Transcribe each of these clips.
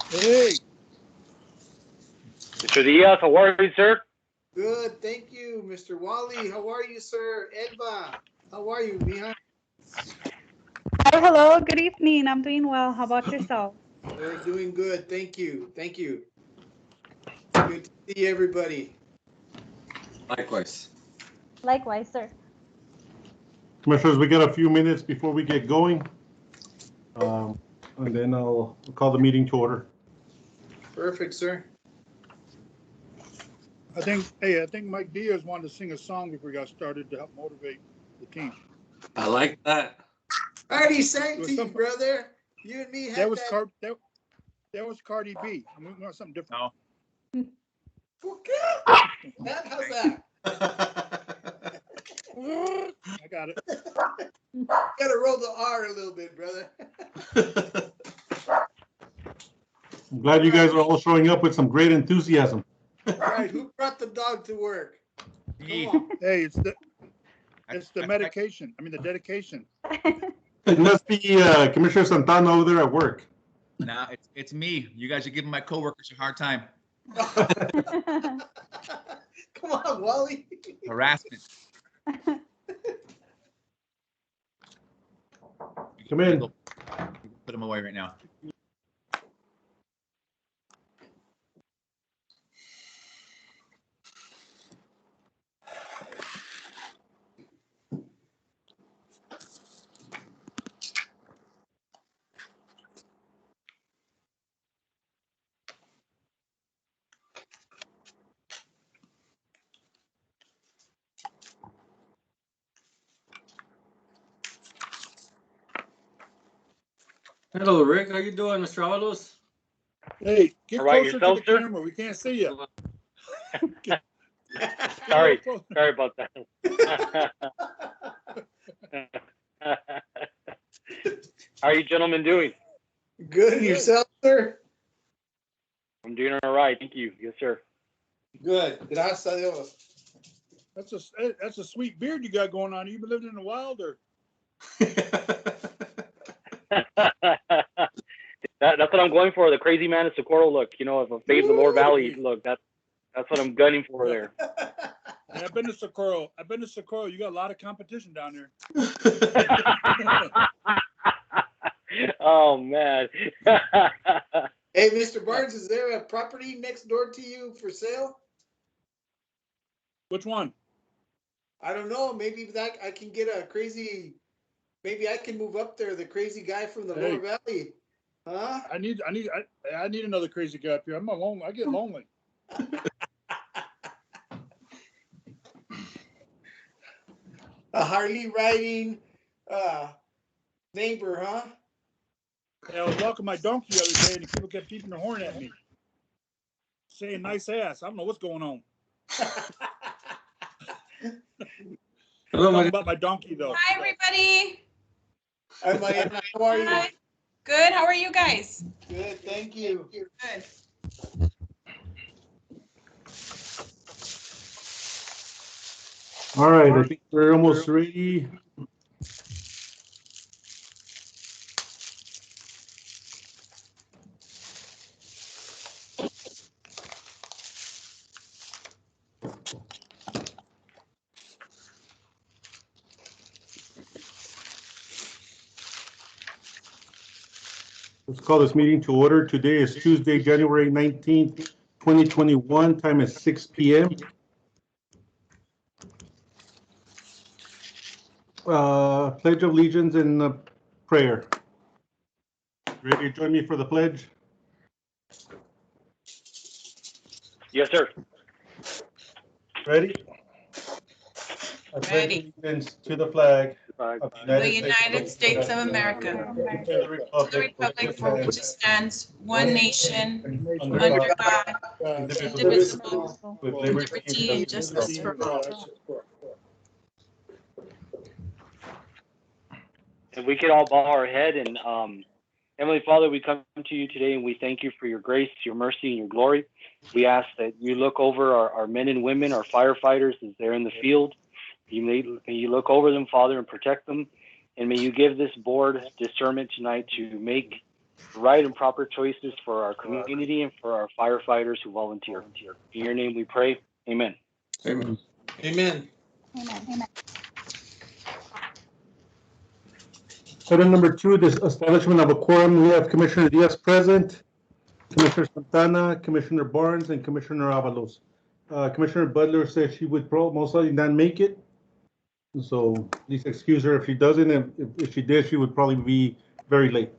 Hey, Mr. Diaz, how are you, sir? Good, thank you, Mr. Wally. How are you, sir? Edva, how are you, mija? Hi, hello, good evening. I'm doing well. How about yourself? We're doing good, thank you, thank you. Good to see everybody. Likewise. Likewise, sir. Commissioners, we got a few minutes before we get going. And then I'll call the meeting to order. Perfect, sir. I think Mike Diaz wanted to sing a song before we got started to help motivate the team. I like that. I already sang It was to you, something- brother. You and me had That was Cardi B. We want something different. That, how's that? I got it. Gotta roll the R a little bit, brother. I'm glad you guys are all showing up with some great enthusiasm. All right, who brought the dog to work? Me. Come on. Hey, it's the medication. I mean the dedication. It must be Commissioner Santana over there at work. Nah, it's me. You guys are giving my coworkers a hard time. Come on, Wally. Harassment. Come in. Put them away right now. Hello, Rick. How you doing, Mr. Avalos? Hey, get All right, closer yourself, to the sir? camera. We can't see you. Get a Sorry, little closer. sorry about that. How are you gentlemen doing? Good, yourself, sir? I'm doing all right, thank you. Yes, sir. Good. Gracias a Dios. That's a sweet beard you got going on. You been living in the wild or? That's what I'm going for, the crazy man of Socorro look. You know, if a fade the lower valley look, that's what I'm gunning for there. Yeah, I've been to Socorro. You got a lot of competition down there. Oh man. Hey, Mr. Barnes, is there a property next door to you for sale? Which one? I don't know. Maybe that I can get a crazy. Maybe I can move up there. The crazy guy from the Hey. lower valley, huh? I need another crazy guy up here. I'm alone. I get lonely. A Harley riding neighbor, huh? Yeah, I was walking my donkey the other day, and the people kept keeping their horn at me, saying "nice ass." I don't know what's going on. Hello, Talking my about my donkey though. Hi, everybody. Hi, Mariana. How are you? Hi. Good. How are you guys? Good, thank you. Good. All right, I think we're almost ready. Let's call this meeting to order. Today is Tuesday, January 19th, 2021. Time is 6 p.m. Pledge of Allegiance and prayer. Ready to join me for the pledge? Yes, sir. Ready? I pledge Ready. allegiance to the flag of The United States of America, and to the republic for which it stands, one nation, under God, indivisible, with liberty and justice for all. If we could all bow our head and Heavenly Father, we come to you today and we thank you for your grace, your mercy, and your glory. We ask that you look over our men and women, our firefighters as they're in the field. May you look over them, Father, and protect them. And may you give this board discernment tonight to make right and proper choices for our community and for our firefighters who volunteer. In your name we pray. Amen. Amen. Amen. Amen. Item number 2, this establishment of a quorum. We have Commissioner Diaz present, Commissioner Santana, Commissioner Barnes, and Commissioner Avalos. Commissioner Butler says she would most likely not make it. So please excuse her if she doesn't, and if she did, she would probably be very late.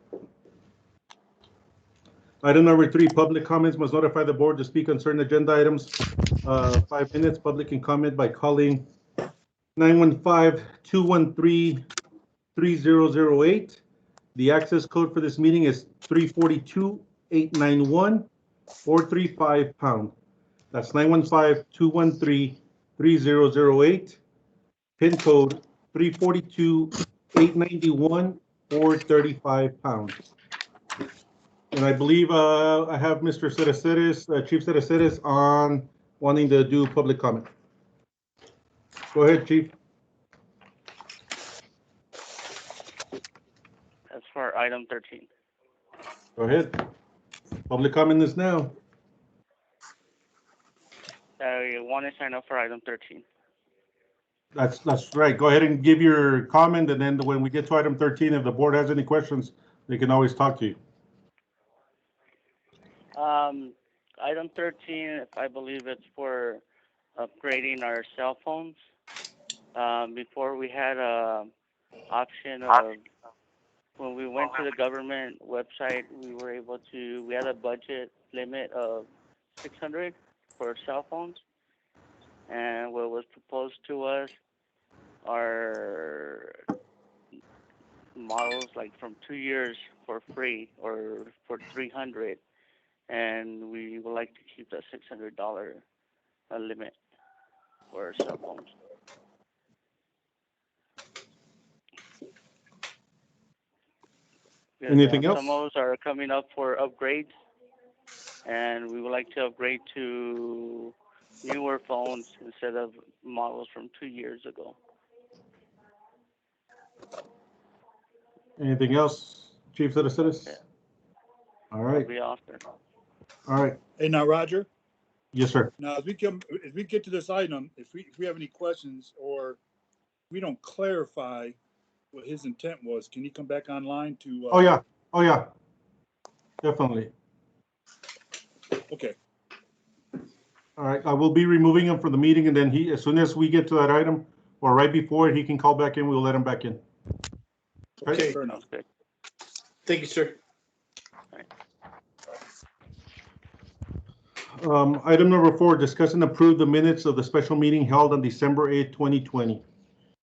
Item number 3, public comments must notify the board to speak on certain agenda items. 5 minutes, public can comment by calling 915-213-3008. The access code for this meeting is 342-891 or 35#. That's 915-213-3008. PIN code 342-891 or 35#. And I believe I have Mr. Cereceres, Chief Cereceres, on wanting to do public comment. Go ahead, Chief. That's for item 13. Go ahead. Public comment is now. I want to sign up for item 13. That's right. Go ahead and give your comment, and then when we get to item 13, if the board has any questions, they can always talk to you. Item 13, I believe it's for upgrading our cell phones. Before we had a option of, when we went to the government website, we had a budget limit of 600 for cell phones. And what was proposed to us are models like from 2 years for free or for 300. And we would like to keep the $600 limit for our cell phones. Anything else? Some of those are coming up for upgrades, and we would like to upgrade to newer phones instead of models from 2 years ago. Anything else, Chief Cereceres? Yeah. All right. That'll be awesome. All right. Hey, now, Roger, Yes, sir. now as we get to this item, if we have any questions or we don't clarify what his intent was, can he come back online to? Oh, yeah. Definitely. Okay. All right. I will be removing him from the meeting, and then as soon as we get to that item, or right before, he can call back in. We'll let him back in. Okay. Fair enough. Good. Thank you, sir. Item number 4, discuss and approve the minutes of the special meeting held on December 8th, 2020.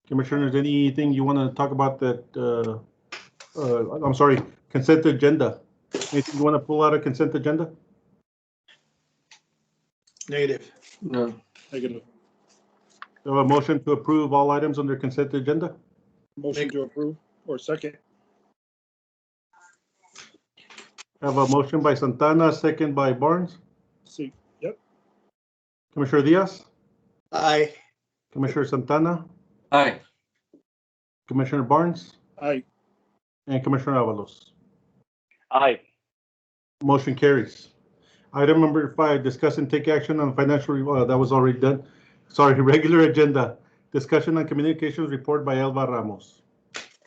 Commissioners, anything you want to talk about that? I'm sorry, consent agenda. Anything you want to pull out of consent agenda? Negative. No. Negative. So a motion to approve all items under consent agenda? Motion to approve or second? Have a motion by Santana, second by Barnes. See, yep. Commissioner Diaz, Aye. Commissioner Santana, Aye. Commissioner Barnes, Aye. and Commissioner Avalos. Aye. Motion carries. Item number 5, discuss and take action on financial, that was already done. Sorry, regular agenda. Discussion on communications report by Elva Ramos.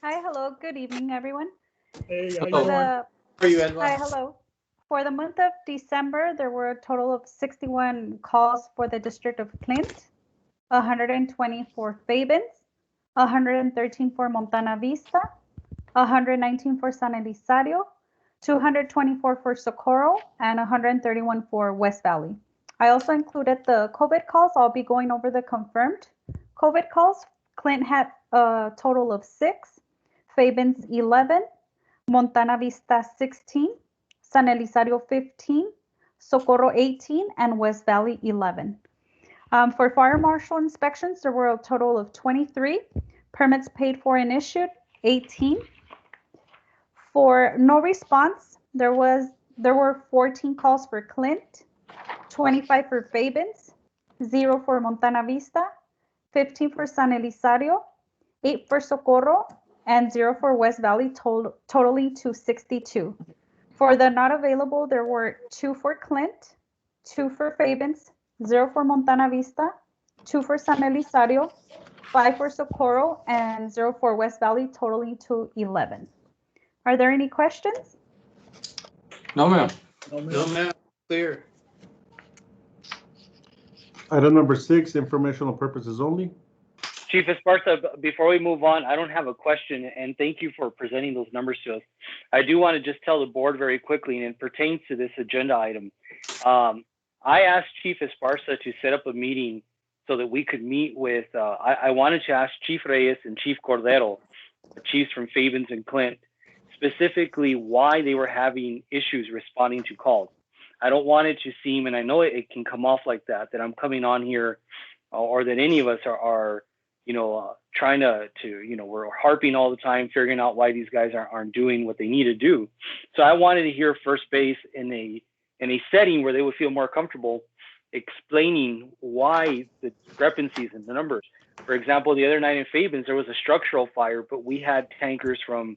Hi, hello, good evening, everyone. Hey, how you Hello. doing? How are you, Edwin? Hi, hello. For the month of December, there were a total of 61 calls for the District of Clint, 120 for Fabens, 113 for Montana Vista, 119 for San Elizario, 224 for Socorro, and 131 for West Valley. I also included the COVID calls. I'll be going over the confirmed COVID calls. Clint had a total of 6, Fabens 11, Montana Vista 16, San Elizario 15, Socorro 18, and West Valley 11. For fire marshal inspections, there were a total of 23. Permits paid for and issued, 18. For no response, there were 14 calls for Clint, 25 for Fabens, 0 for Montana Vista, 15 for San Elizario, 8 for Socorro, and 0 for West Valley, totaling to 62. For the not available, there were 2 for Clint, 2 for Fabens, 0 for Montana Vista, 2 for San Elizario, 5 for Socorro, and 0 for West Valley, totaling to 11. Are there any questions? No, ma'am. No, ma'am. Clear. Item number 6, informational purposes only. Chief Esparza, before we move on, I don't have a question, and thank you for presenting those numbers to us. I do want to just tell the board very quickly, and it pertains to this agenda item. I asked Chief Esparza to set up a meeting so that we could meet with, I wanted to ask Chief Reyes and Chief Cordero, the chiefs from Fabens and Clint, specifically why they were having issues responding to calls. I don't want it to seem, and I know it can come off like that I'm coming on here or that any of us are trying to, we're harping all the time, figuring out why these guys aren't doing what they need to do. So I wanted to hear first base in a setting where they would feel more comfortable explaining why the discrepancies in the numbers. For example, the other night in Fabens, there was a structural fire, but we had tankers from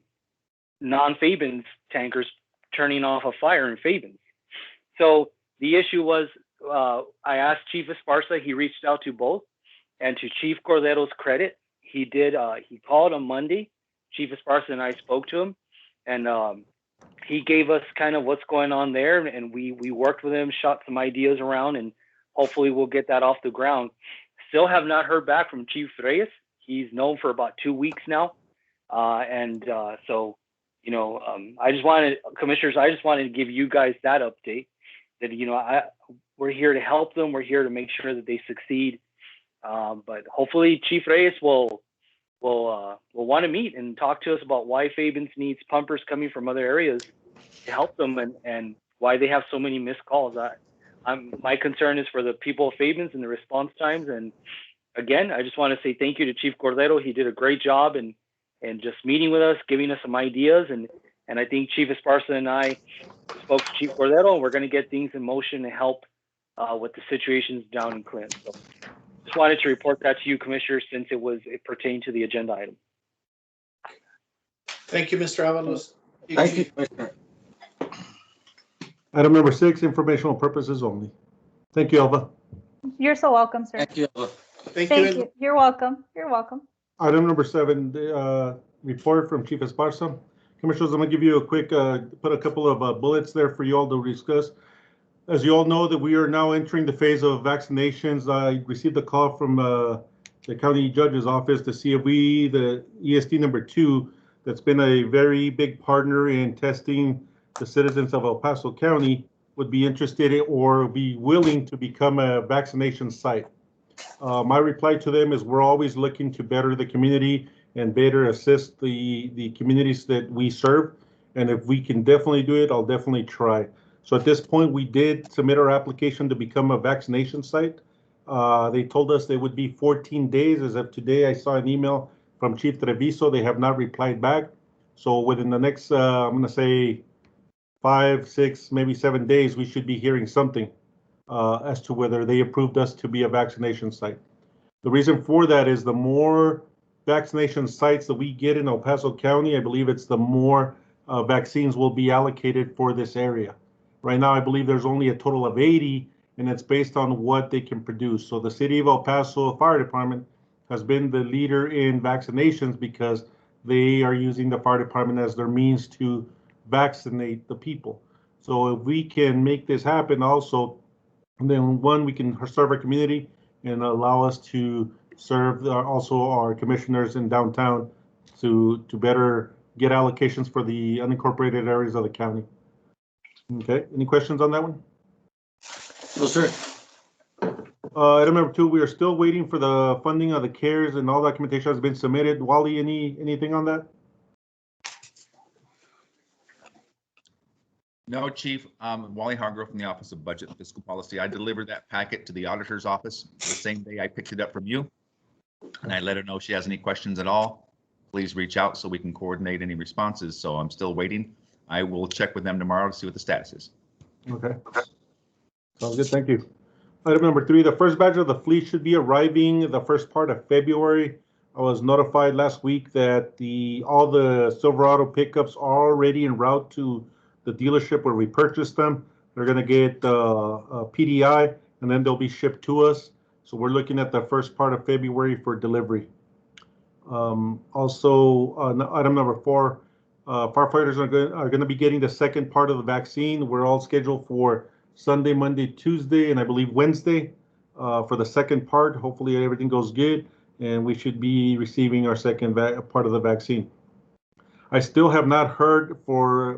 non-Fabens tankers turning off a fire in Fabens. So the issue was, I asked Chief Esparza, he reached out to both. And to Chief Cordero's credit, he called on Monday. Chief Esparza and I spoke to him, and he gave us kind of what's going on there, and we worked with him, shot some ideas around, and hopefully we'll get that off the ground. Still have not heard back from Chief Reyes. He's known for about 2 weeks now. So, I just wanted, commissioners, I just wanted to give you guys that update that, we're here to help them. We're here to make sure that they succeed. But hopefully Chief Reyes will want to meet and talk to us about why Fabens needs pumpers coming from other areas to help them and why they have so many missed calls. My concern is for the people of Fabens and the response times. And again, I just want to say thank you to Chief Cordero. He did a great job and just meeting with us, giving us some ideas. And I think Chief Esparza and I spoke to Chief Cordero, and we're going to get things in motion to help with the situations down in Clint. So just wanted to report that to you, Commissioner, since it pertained to the agenda item. Thank you, Mr. Avalos. Thank you, Commissioner. Item number 6, informational purposes only. Thank you, Alva. You're so welcome, sir. Thank you. Thank Thank you. you. You're welcome. You're welcome. Item number 7, the report from Chief Esparza. Commissioners, I'm going to give you a quick, put a couple of bullets there for you all to discuss. As you all know, that we are now entering the phase of vaccinations. I received a call from the county judge's office to see if the ESD number 2, that's been a very big partner in testing the citizens of El Paso County, would be interested in or be willing to become a vaccination site. My reply to them is we're always looking to better the community and better assist the communities that we serve. And if we can definitely do it, I'll definitely try. So at this point, we did submit our application to become a vaccination site. They told us they would be 14 days. As of today, I saw an email from Chief Treviso. They have not replied back. So within the next, I'm going to say 5, 6, maybe 7 days, we should be hearing something as to whether they approved us to be a vaccination site. The reason for that is the more vaccination sites that we get in El Paso County, I believe it's the more vaccines will be allocated for this area. Right now, I believe there's only a total of 80, and it's based on what they can produce. So the City of El Paso Fire Department has been the leader in vaccinations because they are using the fire department as their means to vaccinate the people. So if we can make this happen also, then one, we can serve our community and allow us to serve also our commissioners in downtown to better get allocations for the unincorporated areas of the county. Okay, any questions on that one? No, sir. Item number 2, we are still waiting for the funding of the CARES and all documentation has been submitted. Wally, anything on that? No, Chief. Wally Hargrove from the Office of Budget and Fiscal Policy. I delivered that packet to the auditor's office the same day I picked it up from you. And I let her know if she has any questions at all, please reach out so we can coordinate any responses. So I'm still waiting. I will check with them tomorrow to see what the status is. Okay. Sounds good, thank you. Item number 3, the first batch of the fleet should be arriving the first part of February. I was notified last week that all the Silverado pickups are already en route to the dealership where we purchased them. They're going to get PDI, and then they'll be shipped to us. So we're looking at the first part of February for delivery. Also, item number 4, firefighters are going to be getting the second part of the vaccine. We're all scheduled for Sunday, Monday, Tuesday, and I believe Wednesday for the second part. Hopefully everything goes good, and we should be receiving our second part of the vaccine. I still have not heard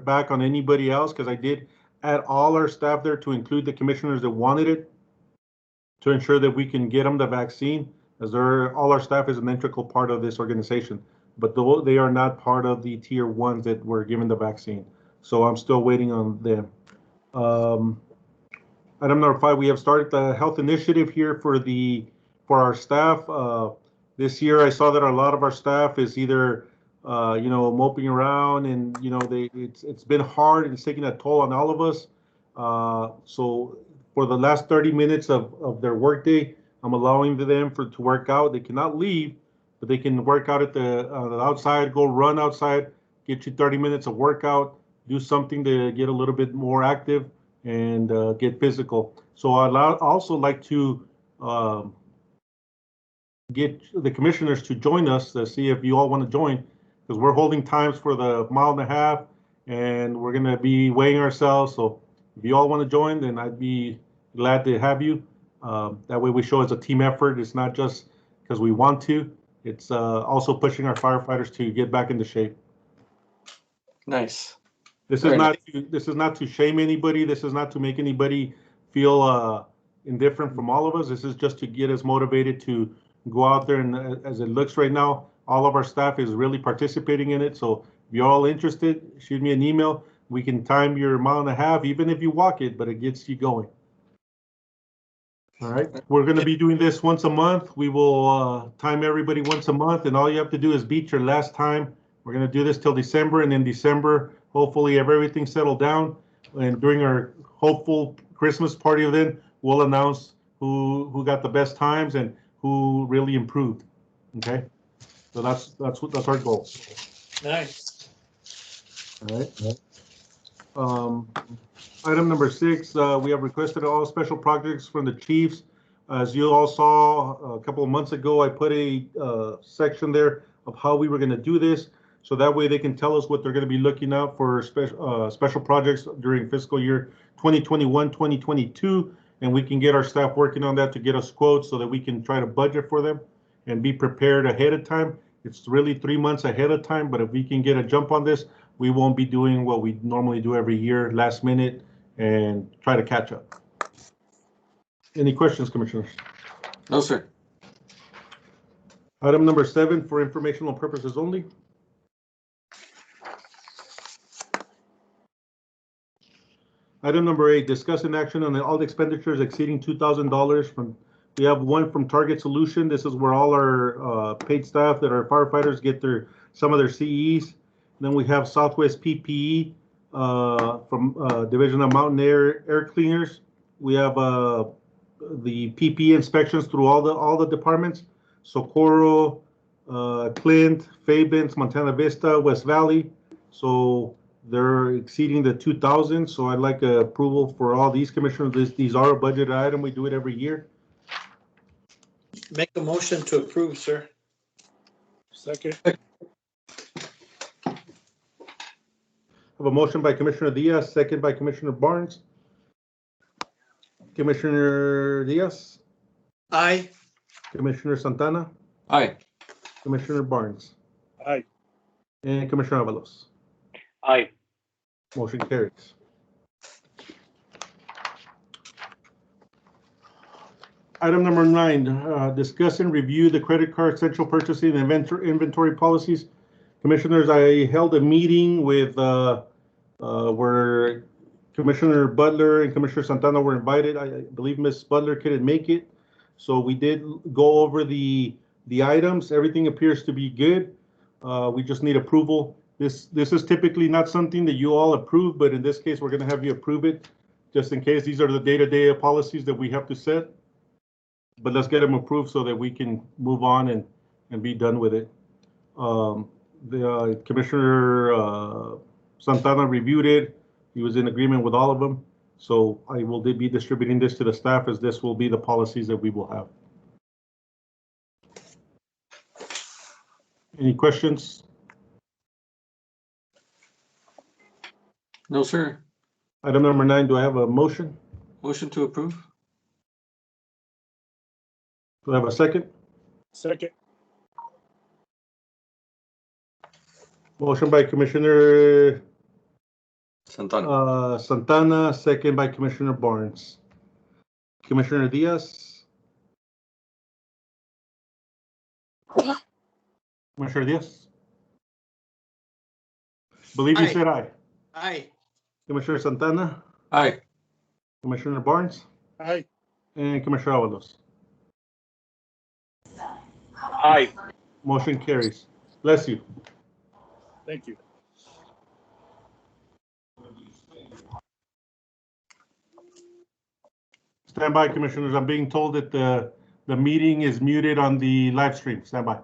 back on anybody else, because I did add all our staff there to include the commissioners that wanted it, to ensure that we can get them the vaccine, as all our staff is an integral part of this organization. But they are not part of the tier 1s that were given the vaccine. So I'm still waiting on them. Item number 5, we have started the health initiative here for our staff. This year, I saw that a lot of our staff is either moping around, and it's been hard and it's taking a toll on all of us. So for the last 30 minutes of their workday, I'm allowing them to work out. They cannot leave, but they can work out at the outside, go run outside, get you 30 minutes of workout, do something to get a little bit more active and get physical. So I'd also like to get the commissioners to join us to see if you all want to join, because we're holding times for the 1.5 miles, and we're going to be weighing ourselves. So if you all want to join, then I'd be glad to have you. That way we show it's a team effort. It's not just because we want to. It's also pushing our firefighters to get back into shape. Nice. This is not to shame anybody. This is not to make anybody feel indifferent from all of us. This is just to get us motivated to go out there, and as it looks right now, all of our staff is really participating in it. So if you're all interested, shoot me an email. We can time your 1.5 miles, even if you walk it, but it gets you going. All right, we're going to be doing this once a month. We will time everybody once a month, and all you have to do is beat your last time. We're going to do this till December, and in December, hopefully have everything settled down. And during our hopeful Christmas party event, we'll announce who got the best times and who really improved. Okay, so that's our goal. Nice. All right. Item number 6, we have requested all special projects from the chiefs. As you all saw a couple of months ago, I put a section there of how we were going to do this, so that way they can tell us what they're going to be looking out for special projects during fiscal year 2021, 2022, and we can get our staff working on that to get us quotes so that we can try to budget for them and be prepared ahead of time. It's really 3 months ahead of time, but if we can get a jump on this, we won't be doing what we normally do every year, last minute, and try to catch up. Any questions, commissioners? No, sir. Item number 7, for informational purposes only. Item number 8, discuss in action on all the expenditures exceeding $2,000 we have one from Target Solution. This is where all our paid staff that are firefighters get some of their CEs. Then we have Southwest PPE from Division of Mountain Air Cleaners. We have the PPE inspections through all the departments. Socorro, Clint, Fabens, Montana Vista, West Valley. So they're exceeding the 2,000. So I'd like approval for all these commissioners. These are a budget item. We do it every year. Make a motion to approve, sir. Second. I have a motion by Commissioner Diaz, second by Commissioner Barnes. Commissioner Diaz, Aye. Commissioner Santana, Aye. Commissioner Barnes, Aye. and Commissioner Avalos. Aye. Motion carries. Item number 9, discuss and review the credit card central purchasing and inventory policies. Commissioners, I held a meeting with where Commissioner Butler and Commissioner Santana were invited. I believe Ms. Butler couldn't make it. So we did go over the items. Everything appears to be good. We just need approval. This is typically not something that you all approve, but in this case, we're going to have you approve it just in case. These are the day-to-day policies that we have to set. But let's get them approved so that we can move on and be done with it. The Commissioner Santana reviewed it. He was in agreement with all of them. So I will be distributing this to the staff as this will be the policies that we will have. Any questions? No, sir. Item number 9, do I have a motion? Motion to approve? Do I have a second? Second. Motion by Commissioner Santana. Santana, second by Commissioner Barnes. Commissioner Diaz? Commissioner Diaz? Believe you Aye. said aye. Aye. Commissioner Santana? Aye. Commissioner Barnes? Aye. And Commissioner Avalos? Aye. Motion carries. Bless you. Thank you. Stand by, Commissioners. I'm being told that the meeting is muted on the live stream. Stand by.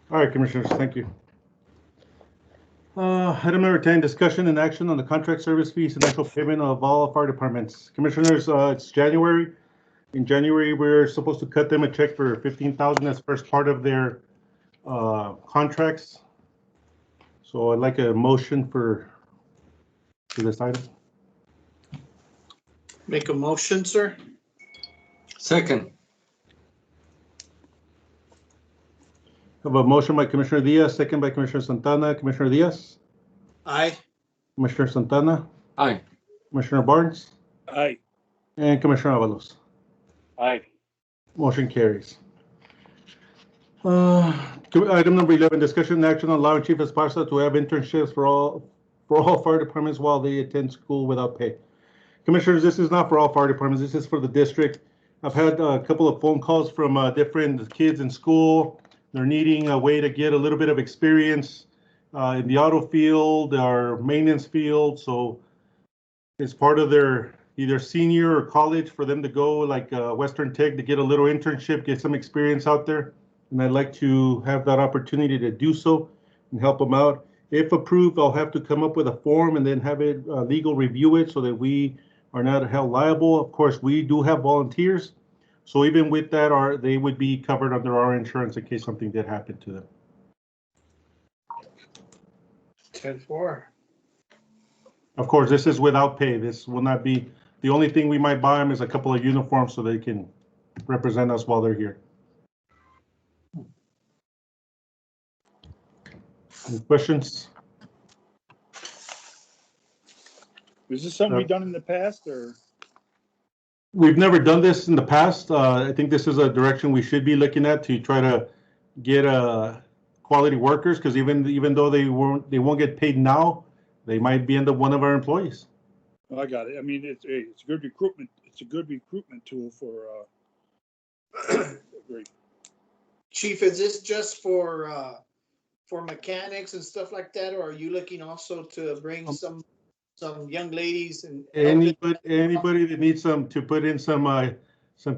All right, Commissioners, thank you. Item number 10, discussion and action on the contract service fees and actual payment of all fire departments. Commissioners, it's January. In January, we're supposed to cut them a check for $15,000 as first part of their contracts. So I'd like a motion for this item. Make a motion, sir? Second. I have a motion by Commissioner Diaz, second by Commissioner Santana. Commissioner Diaz? Aye. Commissioner Santana? Aye. Commissioner Barnes? Aye. And Commissioner Avalos? Aye. Motion carries. Item number 11, discussion and action on allowing Chief Esparza to have internships for all fire departments while they attend school without pay. Commissioners, this is not for all fire departments. This is for the district. I've had a couple of phone calls from different kids in school. They're needing a way to get a little bit of experience in the auto field or maintenance field. So it's part of their either senior or college for them to go like Western Tech to get a little internship, get some experience out there. And I'd like to have that opportunity to do so and help them out. If approved, I'll have to come up with a form and then have it legal review it so that we are not held liable. Of course, we do have volunteers. So even with that, they would be covered under our insurance in case something did happen to them. 10-4. Of course, this is without pay. This will not be, the only thing we might buy them is a couple of uniforms so they can represent us while they're here. Any questions? Is this something we've done in the past, or? We've never done this in the past. I think this is a direction we should be looking at to try to get quality workers, because even though they won't get paid now, they might be under one of our employees. Well, I got it. I mean, it's a good recruitment. It's a good recruitment tool for. Great. Chief, is this just for mechanics and stuff like that, or are you looking also to bring some young ladies and anybody that needs to put in some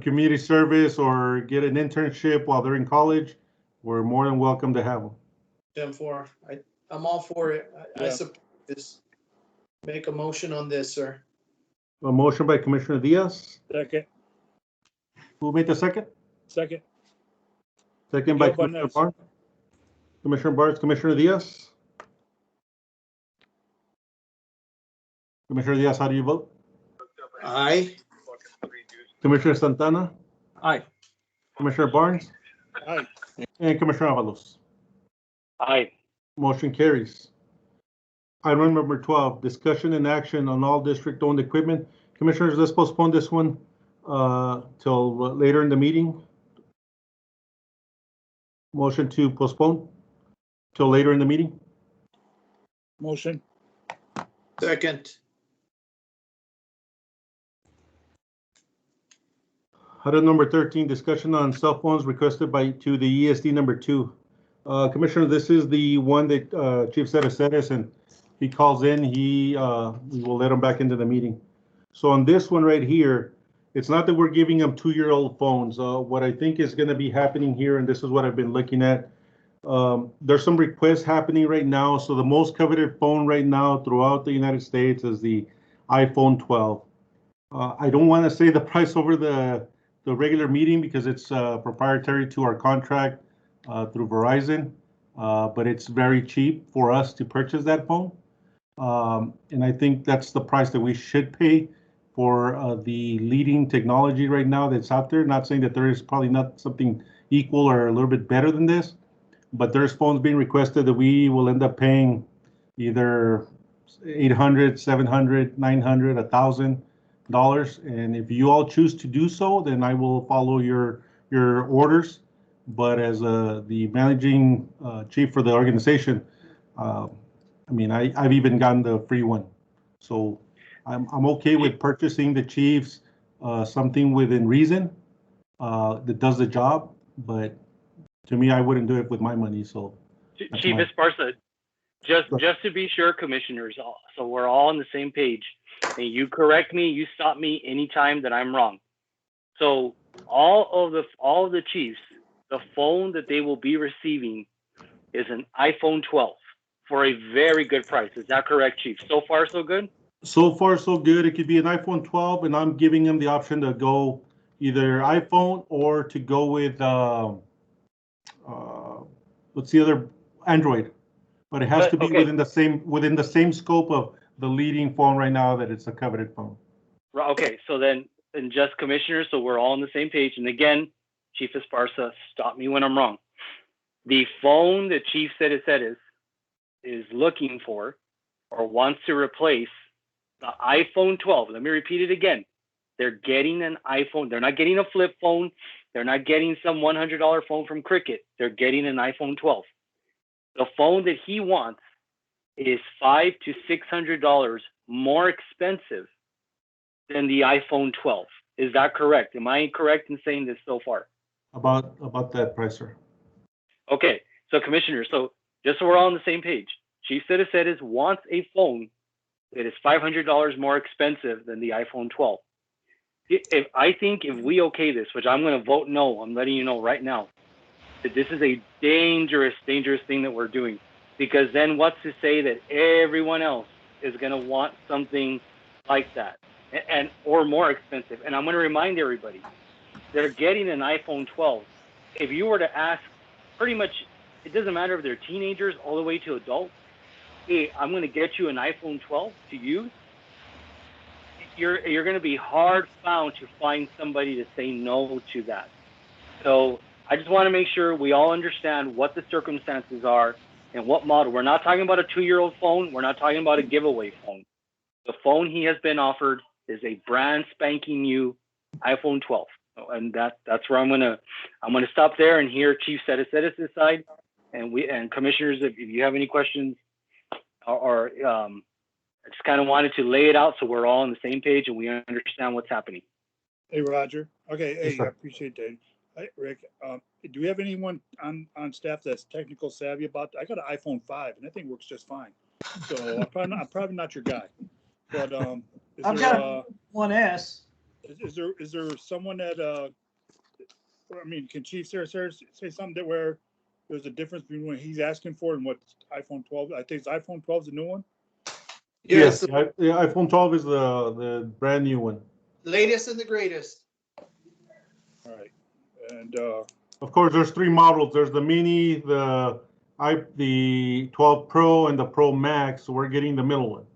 community service or get an internship while they're in college, we're more than welcome to have them. 10-4. I'm all for it. I Yeah. support this. Make a motion on this, sir. A motion by Commissioner Diaz. Second. Who made the second? Second. Second by Miguel Commissioner Barnes. Barnes. Commissioner Barnes, Commissioner Diaz. Commissioner Diaz, how do you vote? Aye. Commissioner Santana, Aye. Commissioner Barnes, Aye. and Commissioner Avalos. Aye. Motion carries. Item number 12, discussion and action on all district-owned equipment. Commissioners, let's postpone this one till later in the meeting. Motion to postpone till later in the meeting. Motion. Second. Item number 13, discussion on cell phones requested to the ESD number 2. Commissioner, this is the one that Chief Cereces, and he calls in, we will let him back into the meeting. So on this one right here, it's not that we're giving them 2-year-old phones. What I think is going to be happening here, and this is what I've been looking at, there's some requests happening right now. So the most coveted phone right now throughout the United States is the iPhone 12. I don't want to say the price over the regular meeting because it's proprietary to our contract through Verizon, but it's very cheap for us to purchase that phone. And I think that's the price that we should pay for the leading technology right now that's out there. Not saying that there is probably not something equal or a little bit better than this, but there's phones being requested that we will end up paying either $800, $700, $900, $1,000. And if you all choose to do so, then I will follow your orders. But as the managing chief for the organization, I mean, I've even gotten the free one. So I'm okay with purchasing the chiefs something within reason that does the job. But to me, I wouldn't do it with my money. So Chief Esparza, just to be sure, commissioners, so we're all on the same page. And you correct me, you stop me anytime that I'm wrong. So all of the chiefs, the phone that they will be receiving is an iPhone 12 for a very good price. Is that correct, Chief? So far, so good? So far, so good. It could be an iPhone 12, and I'm giving them the option to go either iPhone or to go with what's the other, Android. But it has to be okay. within the same scope of the leading phone right now that it's a coveted phone. Okay, so then, and just commissioners, so we're all on the same page. And again, Chief Esparza, stop me when I'm wrong. The phone that Chief Cereces is looking for or wants to replace the iPhone 12. Let me repeat it again. They're getting an iPhone. They're not getting a flip phone. They're not getting some $100 phone from Cricket. They're getting an iPhone 12. The phone that he wants is $500 to $600 more expensive than the iPhone 12. Is that correct? Am I correct in saying this so far? About that price, sir. Okay, so Commissioner, so just so we're all on the same page, Chief Citiceres wants a phone that is $500 more expensive than the iPhone 12. I think if we okay this, which I'm going to vote no, I'm letting you know right now, that this is a dangerous thing that we're doing. Because then what's to say that everyone else is going to want something like that and or more expensive? And I'm going to remind everybody, they're getting an iPhone 12. If you were to ask, pretty much, it doesn't matter if they're teenagers all the way to adults, hey, I'm going to get you an iPhone 12 to use, you're going to be hard found to find somebody to say no to that. So I just want to make sure we all understand what the circumstances are and what model. We're not talking about a 2-year-old phone. We're not talking about a giveaway phone. The phone he has been offered is a brand spanking new iPhone 12. And that's where I'm gonna stop there and hear Chief Citiceres' side, and commissioners, if you have any questions, or I just kind of wanted to lay it out so we're all on the same page and we understand what's happening. Hey, Roger. Okay, Yes, hey, sir. I appreciate that. Hey, Rick, do we have anyone on staff that's technical savvy about that? I got an iPhone 5 and that thing works just fine. So I'm probably not your guy. But is I've there, got 1S. is there someone that I mean, can Chief Citiceres say something that where there's a difference between what he's asking for and what iPhone 12? I think it's iPhone 12 is the new one. Yes, The iPhone 12 is the brand new one. latest and the greatest. All right, and Of course, there's 3 models. There's the Mini, the 12 Pro, and the Pro Max. So we're getting the middle one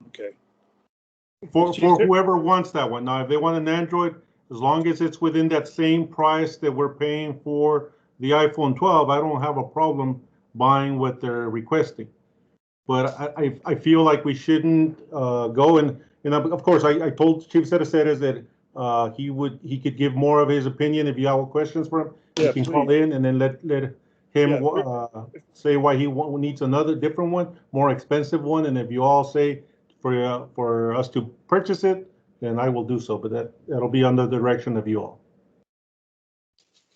okay. for whoever wants that one. Now, if they want an Android, as long as it's within that same price that we're paying for the iPhone 12, I don't have a problem buying what they're requesting. But I feel like we shouldn't go and of course I told Chief Citiceres that he could give more of his opinion. If you have questions for him, Yeah, you can please. call in and then let him Yeah, say why he needs another different one, more expensive one. And if you all say for us to purchase it, then I will do so. But that'll be under the direction of you all.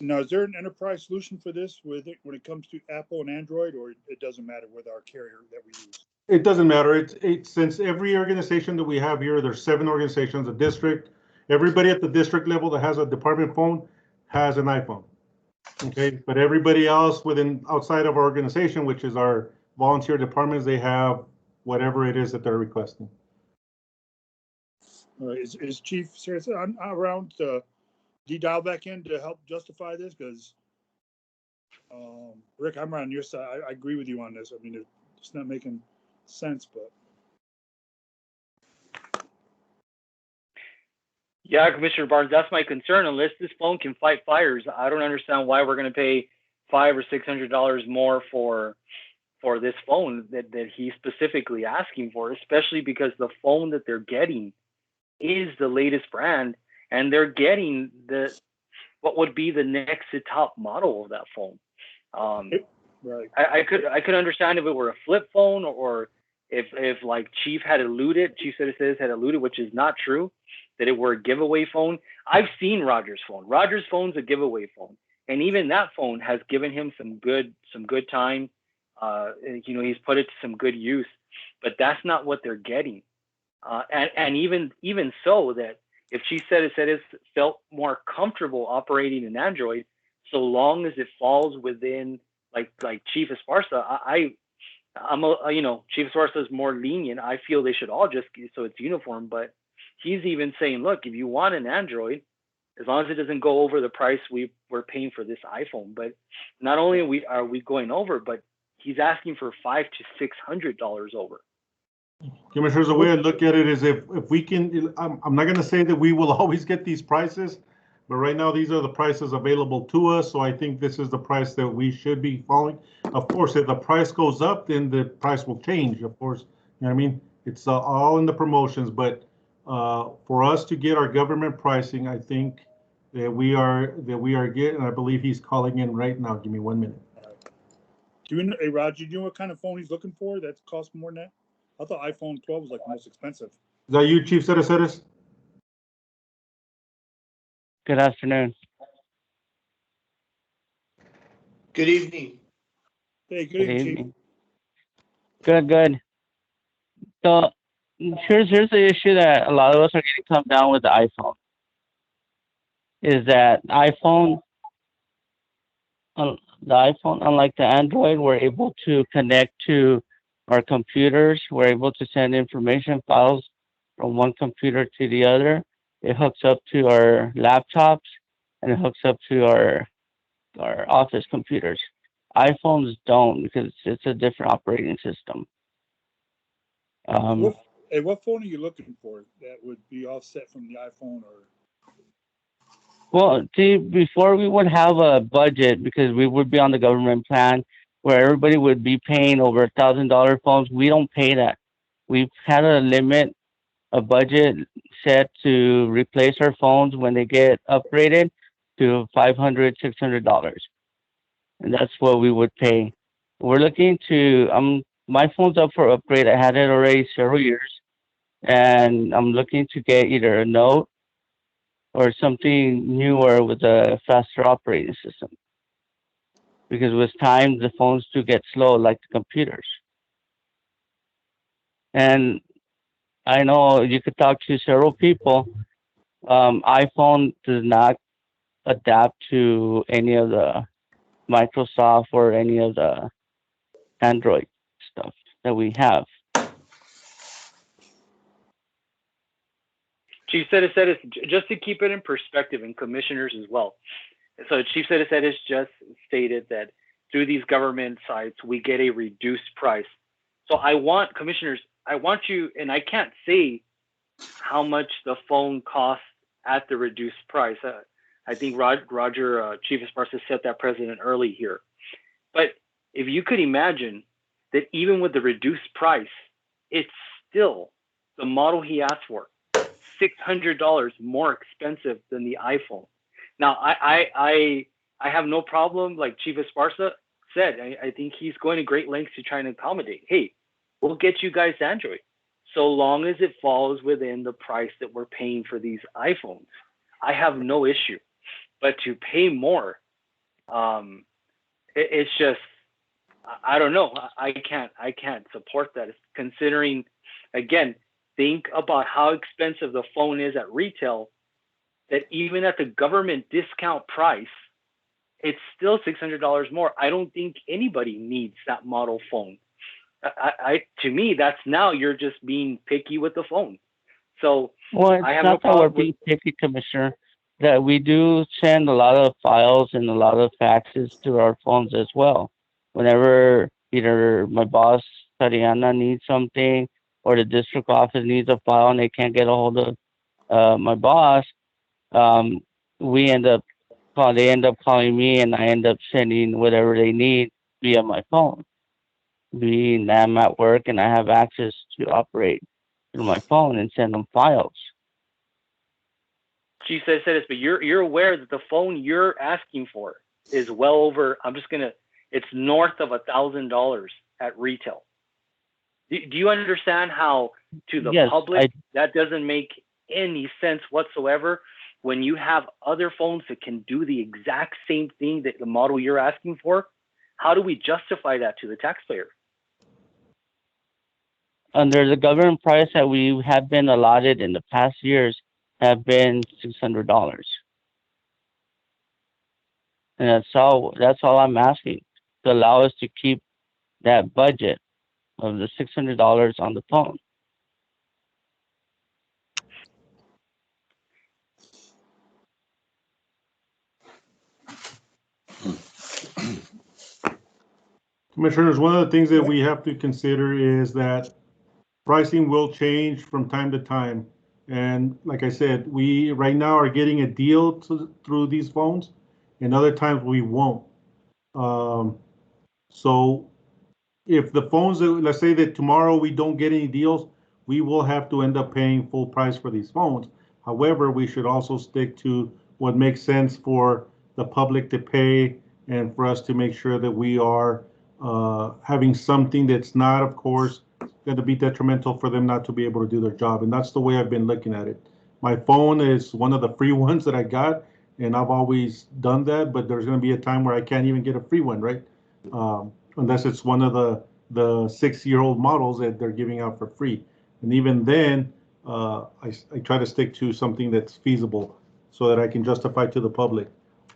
Now, is there an enterprise solution for this when it comes to Apple and Android, or it doesn't matter with our carrier that we use? It doesn't matter. It's since every organization that we have here, there's 7 organizations, a district. Everybody at the district level that has a department phone has an iPhone. Okay, but everybody else outside of our organization, which is our volunteer departments, they have whatever it is that they're requesting. Is Chief seriously around to dial back in to help justify this? Because Rick, I'm on your side. I agree with you on this. I mean, it's not making sense, but Yeah, Commissioner Barnes, that's my concern. Unless this phone can fight fires, I don't understand why we're going to pay $500 or $600 more for this phone that he's specifically asking for, especially because the phone that they're getting is the latest brand, and they're getting what would be the next to top model of that phone. right. I could understand if it were a flip phone, or if like Chief Citiceres had alluded, which is not true, that it were a giveaway phone. I've seen Roger's phone. Roger's phone's a giveaway phone, and even that phone has given him some good time. He's put it to some good use, but that's not what they're getting. And even so, that if Chief Citiceres felt more comfortable operating an Android, so long as it falls within like Chief Esparza, Chief Esparza is more lenient. I feel they should all just so it's uniform, but he's even saying, look, if you want an Android, as long as it doesn't go over the price we're paying for this iPhone. But not only are we going over, but he's asking for $500 to $600 over. Commissioners, the way I look at it is if we can, I'm not going to say that we will always get these prices, but right now these are the prices available to us. So I think this is the price that we should be following. Of course, if the price goes up, then the price will change. Of course, you know what I mean? It's all in the promotions, but for us to get our government pricing, I think that we are getting. I believe he's calling in right now. Give me 1 minute. Hey, Roger, do you know what kind of phone he's looking for that costs more than that? I thought iPhone 12 was like the most expensive. Is that you, Chief Citiceres? Good afternoon. Good evening. Hey, good Good evening, Chief. evening. Good. So here's the issue that a lot of us are getting come down with the iPhone. Is that the iPhone, unlike the Android, we're able to connect to our computers. We're able to send information files from one computer to the other. It hooks up to our laptops and it hooks up to our office computers. iPhones don't because it's a different operating system. What phone are you looking for that would be offset from the iPhone or? Well, see, before we would have a budget because we would be on the government plan where everybody would be paying over $1,000 phones. We don't pay that. We've had a limit, a budget set to replace our phones when they get upgraded to $500, $600. And that's what we would pay. We're looking to, my phone's up for upgrade. I had it already several years. And I'm looking to get either a Note or something newer with a faster operating system. Because with time, the phones do get slow like the computers. And I know you could talk to several people. iPhone does not adapt to any of the Microsoft or any of the Android stuff that we have. Chief Cedicetis, just to keep it in perspective, and commissioners as well. So Chief Cedicetis just stated that through these government sites, we get a reduced price. So I want, commissioners, I want you, and I can't say how much the phone costs at the reduced price. I think Roger, Chief Esparza set that precedent early here. But if you could imagine that even with the reduced price, it's still the model he asked for, $600 more expensive than the iPhone. Now, I have no problem, like Chief Esparza said, I think he's going to great lengths to try and accommodate. Hey, we'll get you guys Android, so long as it falls within the price that we're paying for these iPhones. I have no issue, but to pay more, it's just, I don't know. I can't support that. Considering, again, think about how expensive the phone is at retail, that even at the government discount price, it's still $600 more. I don't think anybody needs that model phone. To me, that's now you're just being picky with the phone. So well, it's I have not no that we're problem being picky, Commissioner. That we do send a lot of files and a lot of faxes to our phones as well. Whenever either my boss Tatiana needs something or the district office needs a file and they can't get a hold of my boss, they end up calling me and I end up sending whatever they need via my phone. Being that I'm at work and I have access to operate through my phone and send them files. She said this, but you're aware that the phone you're asking for is well over, it's north of $1,000 at retail. Do you understand how to the public that doesn't make any sense whatsoever when you have other phones that can do the exact same thing that the model you're asking for? How do we justify that to the taxpayer? Under the government price that we have been allotted in the past years have been $600. And that's all I'm asking, to allow us to keep that budget of the $600 on the phone. Commissioners, one of the things that we have to consider is that pricing will change from time to time. And like I said, we right now are getting a deal through these phones, and other times we won't. So if the phones, let's say that tomorrow we don't get any deals, we will have to end up paying full price for these phones. However, we should also stick to what makes sense for the public to pay and for us to make sure that we are having something that's not, of course, going to be detrimental for them not to be able to do their job. And that's the way I've been looking at it. My phone is one of the free ones that I got, and I've always done that, but there's gonna be a time where I can't even get a free one, right? Unless it's one of the 6-year-old models that they're giving out for free. And even then, I try to stick to something that's feasible so that I can justify to the public.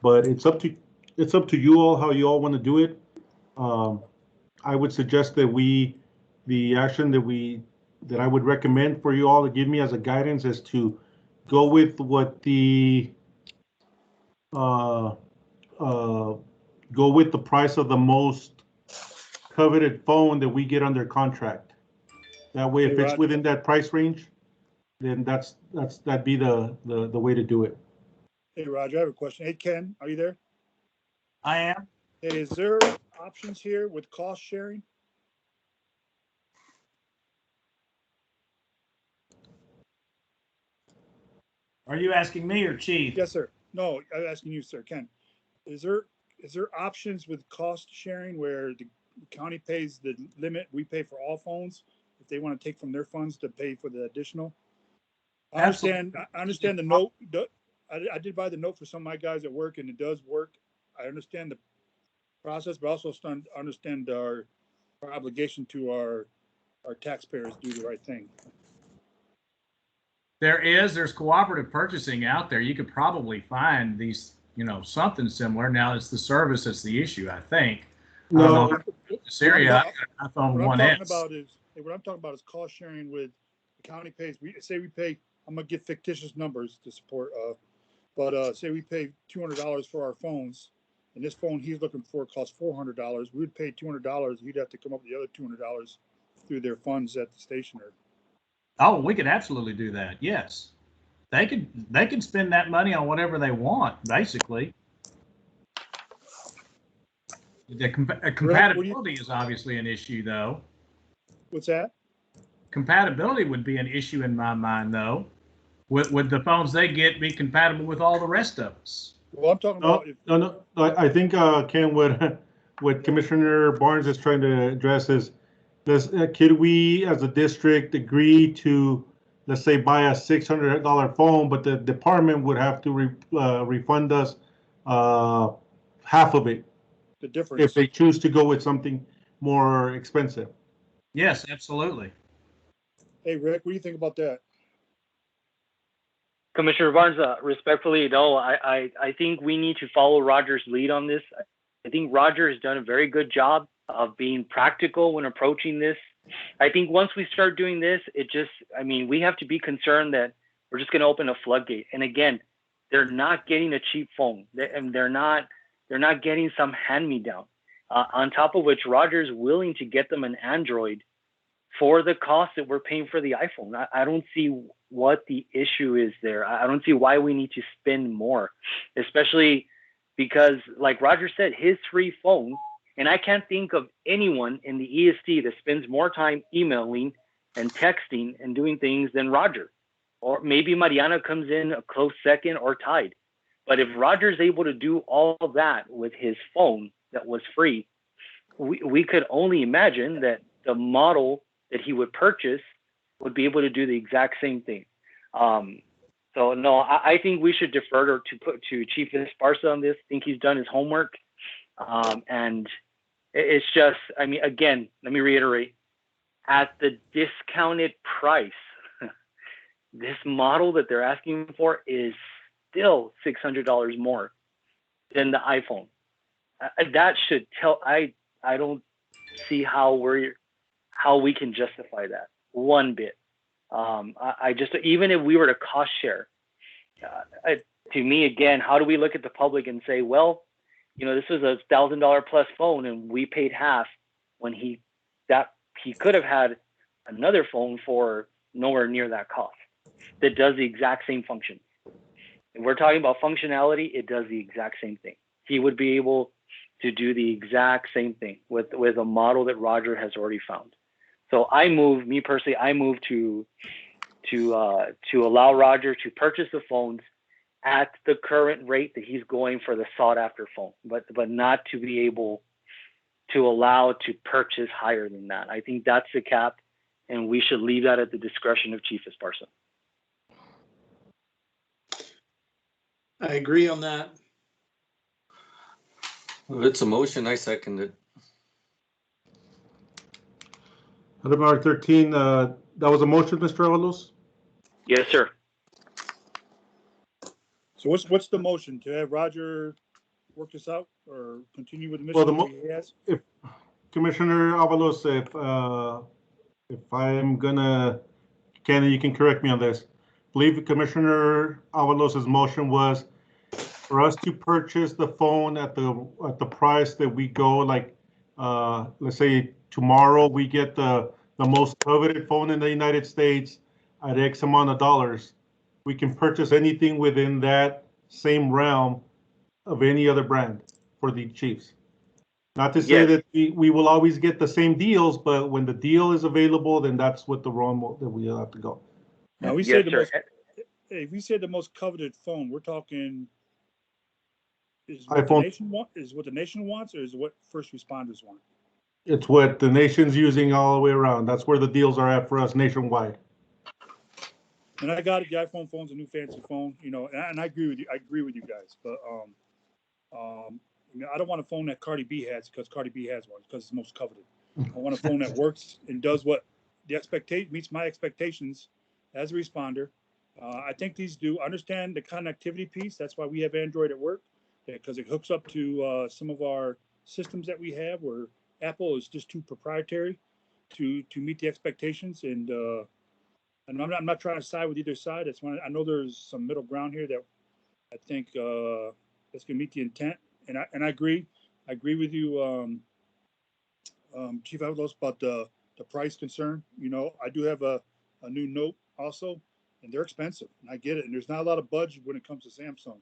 But it's up to you all how you all want to do it. I would suggest that the action that I would recommend for you all to give me as a guidance is to go with what uh, go with the price of the most coveted phone that we get under contract. That way, if Hey, it's Roger. within that price range, then that'd be the way to do it. Hey, Roger, I have a question. Hey, Ken, are you there? I am. Hey, is there options here with cost sharing? Are you asking me or Chief? Yes, sir. No, I'm asking you, sir, Ken. Is there options with cost sharing where the county pays the limit, we pay for all phones? If they want to take from their funds to pay for the additional? I understand the note. I did buy the note for some of my guys at work and it does work. I understand the process, but also understand our obligation to our taxpayers do the right thing. There's cooperative purchasing out there. You could probably find these, something similar. Now it's the service that's the issue, I think. No, Syria, iPhone What I'm 1S. talking about is cost sharing with the county pays. We pay. I'm gonna give fictitious numbers to support. But say we pay $200 for our phones, and this phone he's looking for costs $400. We would pay $200. He'd have to come up with the other $200 through their funds at the stationer. Oh, we could absolutely do that. Yes, they can spend that money on whatever they want, basically. The compatibility is obviously an issue, though. What's that? Compatibility would be an issue in my mind, though. Would the phones they get be compatible with all the rest of us? Well, I'm talking about. No. I think Ken, what Commissioner Barnes is trying to address is, could we as a district agree to, let's say, buy a $600 phone, but the department would have to refund us half of it The difference. if they choose to go with something more expensive? Yes, absolutely. Hey, Rick, what do you think about that? Commissioner Barnes, respectfully, no, I think we need to follow Roger's lead on this. I think Roger has done a very good job of being practical when approaching this. I think once we start doing this, we have to be concerned that we're just going to open a floodgate. And again, they're not getting a cheap phone, and they're not getting some hand-me-down. On top of which, Roger's willing to get them an Android for the cost that we're paying for the iPhone. I don't see what the issue is there. I don't see why we need to spend more, especially because, like Roger said, his free phone, and I can't think of anyone in the ESD that spends more time emailing and texting and doing things than Roger. Or maybe Mariana comes in a close second or tied. But if Roger's able to do all of that with his phone that was free, we could only imagine that the model that he would purchase would be able to do the exact same thing. So no, I think we should defer to Chief Esparza on this. I think he's done his homework. And it's just, again, let me reiterate, at the discounted price, this model that they're asking for is still $600 more than the iPhone. That should tell, I don't see how we can justify that one bit. Even if we were to cost share, to me, again, how do we look at the public and say, well, this is a $1,000 plus phone and we paid half when he could have had another phone for nowhere near that cost that does the exact same function. And we're talking about functionality, it does the exact same thing. He would be able to do the exact same thing with a model that Roger has already found. So I move to allow Roger to purchase the phones at the current rate that he's going for the sought after phone, but not to be able to allow to purchase higher than that. I think that's the cap, and we should leave that at the discretion of Chief Esparza. I agree on that. Well, it's a motion. I second it. Item number 13, that was a motion, Mr. Avalos? Yes, sir. So what's the motion? To have Roger work this out or continue with the Well, mission he has? if Commissioner Avalos, if I'm gonna, Kenny, you can correct me on this. I believe Commissioner Avalos's motion was for us to purchase the phone at the price that we go, like, let's say tomorrow we get the most coveted phone in the United States at X amount of dollars. We can purchase anything within that same realm of any other brand for the Chiefs. Not to say Yes. that we will always get the same deals, but when the deal is available, then that's what the realm that we have to go. Now, we Yes, said the sir. most, if we said the most coveted phone, we're talking is what the iPhone. nation want, is what the nation wants, or is what first responders want? It's what the nation's using all the way around. That's where the deals are at for us nationwide. And I got it. The iPhone phone's a new fancy phone, you know, and I agree with you. I agree with you guys, but you know, I don't want a phone that Cardi B has because Cardi B has one because it's most coveted. I want a phone that works and does what the expectation meets my expectations as a responder. I think these do understand the connectivity piece. That's why we have Android at work, because it hooks up to some of our systems that we have where Apple is just too proprietary to meet the expectations. And I'm not trying to side with either side. That's one. I know there's some middle ground here that I think that's gonna meet the intent. And I agree. I agree with you, Chief Avalos, about the price concern. You know, I do have a new Note also, and they're expensive. And I get it. And there's not a lot of budget when it comes to Samsung.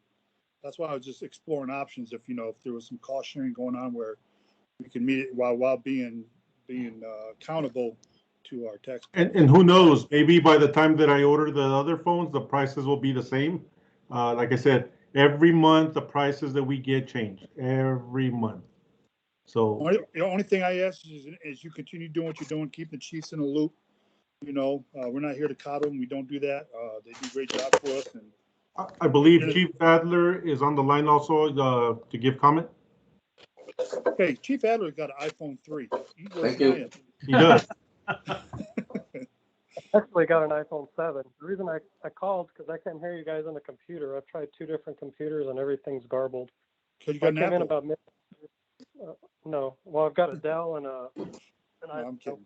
That's why I was just exploring options. If there was some cost sharing going on where we can meet it while being accountable to our taxpayers. And who knows, maybe by the time that I order the other phones, the prices will be the same. Like I said, every month, the prices that we get change every month. So The only thing I ask is you continue doing what you're doing, keep the Chiefs in the loop. You know, we're not here to coddle them. We don't do that. They do a great job for us. And I believe Chief Adler is on the line also to give comment. okay, Chief Adler got an iPhone 3. Thank you. He does. Actually got an iPhone 7. The reason I called because I can't hear you guys on the computer. I've tried 2 different computers and everything's garbled. Because you got I an came in Apple. about no. Well, I've got a Dell and an No, I'm kidding.